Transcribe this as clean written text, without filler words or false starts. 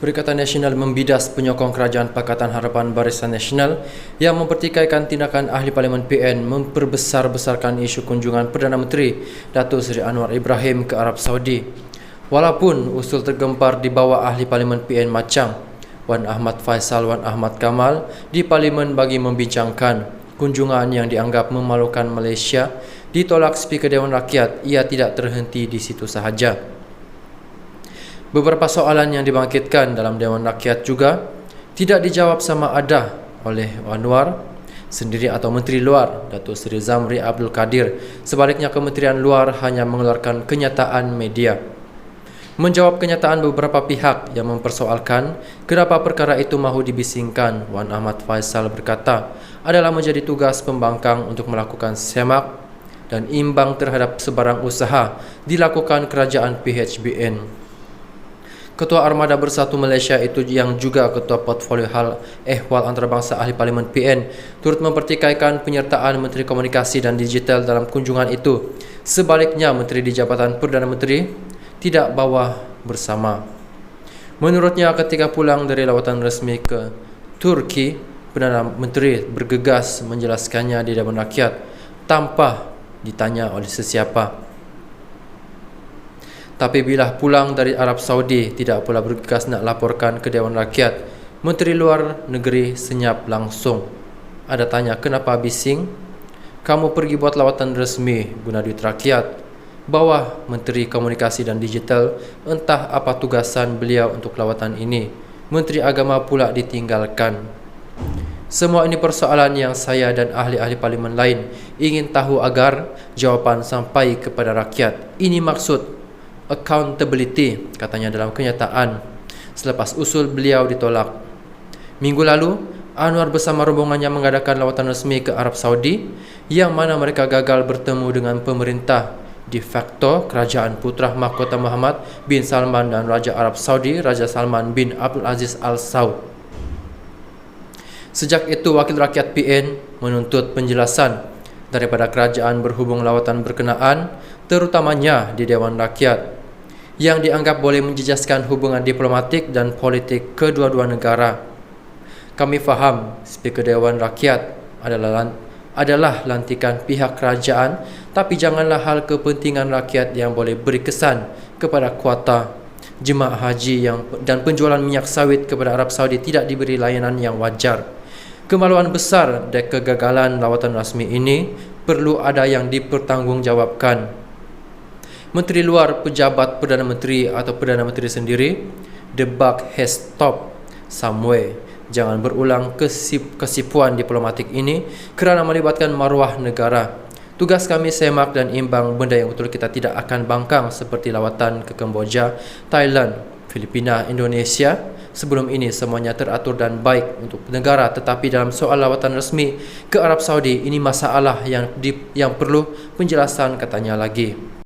Perikatan Nasional membidas penyokong Kerajaan Pakatan Harapan Barisan Nasional yang mempertikaikan tindakan Ahli Parlimen PN memperbesar-besarkan isu kunjungan Perdana Menteri Datuk Seri Anwar Ibrahim ke Arab Saudi. Walaupun usul tergempar di bawah Ahli Parlimen PN macam Wan Ahmad Faisal Wan Ahmad Kamal di Parlimen bagi membincangkan kunjungan yang dianggap memalukan Malaysia ditolak Speaker Dewan Rakyat, ia tidak terhenti di situ sahaja. Beberapa soalan yang dibangkitkan dalam Dewan Rakyat juga tidak dijawab sama ada oleh Anwar sendiri atau Menteri Luar Datuk Seri Zamri Abdul Kadir. Sebaliknya, Kementerian Luar hanya mengeluarkan kenyataan media. Menjawab kenyataan beberapa pihak yang mempersoalkan kenapa perkara itu mahu dibisingkan, Wan Ahmad Faisal berkata adalah menjadi tugas pembangkang untuk melakukan semak dan imbang terhadap sebarang usaha dilakukan kerajaan PHBN. Ketua Armada Bersatu Malaysia itu yang juga Ketua Portfolio Hal Ehwal Antarabangsa Ahli Parlimen PN turut mempertikaikan penyertaan Menteri Komunikasi dan Digital dalam kunjungan itu. Sebaliknya, Menteri di Jabatan Perdana Menteri tidak bawa bersama. Menurutnya, ketika pulang dari lawatan resmi ke Turki, Perdana Menteri bergegas menjelaskannya di Dewan Rakyat tanpa ditanya oleh sesiapa. Tapi bila pulang dari Arab Saudi, tidak pula bergegas nak laporkan ke Dewan Rakyat. Menteri Luar Negeri senyap langsung. Ada tanya, kenapa bising? Kamu pergi buat lawatan resmi guna duit rakyat. Bawah Menteri Komunikasi dan Digital, entah apa tugasan beliau untuk lawatan ini. Menteri Agama pula ditinggalkan. Semua ini persoalan yang saya dan ahli-ahli parlimen lain ingin tahu agar jawapan sampai kepada rakyat. Ini maksud accountability, katanya dalam kenyataan selepas usul beliau ditolak. Minggu lalu, Anwar bersama rombongannya mengadakan lawatan resmi ke Arab Saudi yang mana mereka gagal bertemu dengan pemerintah de facto Kerajaan Putra Mahkota Muhammad bin Salman dan Raja Arab Saudi Raja Salman bin Abdul Aziz Al Saud. Sejak itu, Wakil Rakyat PN menuntut penjelasan daripada kerajaan berhubung lawatan berkenaan, terutamanya di Dewan Rakyat, yang dianggap boleh menjejaskan hubungan diplomatik dan politik kedua-dua negara. Kami faham Speaker Dewan Rakyat adalah lantikan pihak kerajaan, tapi janganlah hal kepentingan rakyat yang boleh beri kesan kepada kuota jemaah haji dan penjualan minyak sawit kepada Arab Saudi tidak diberi layanan yang wajar. Kemaluan besar dan kegagalan lawatan rasmi ini perlu ada yang dipertanggungjawabkan. Menteri Luar, pejabat Perdana Menteri atau Perdana Menteri sendiri, the buck has stopped somewhere. Jangan berulang kesipuan diplomatik ini kerana melibatkan maruah negara. Tugas kami semak dan imbang benda yang betul kita tidak akan bangkang seperti lawatan ke Kemboja, Thailand, Filipina, Indonesia. Sebelum ini semuanya teratur dan baik untuk negara, tetapi dalam soal lawatan resmi ke Arab Saudi ini masalah yang perlu penjelasan, katanya lagi.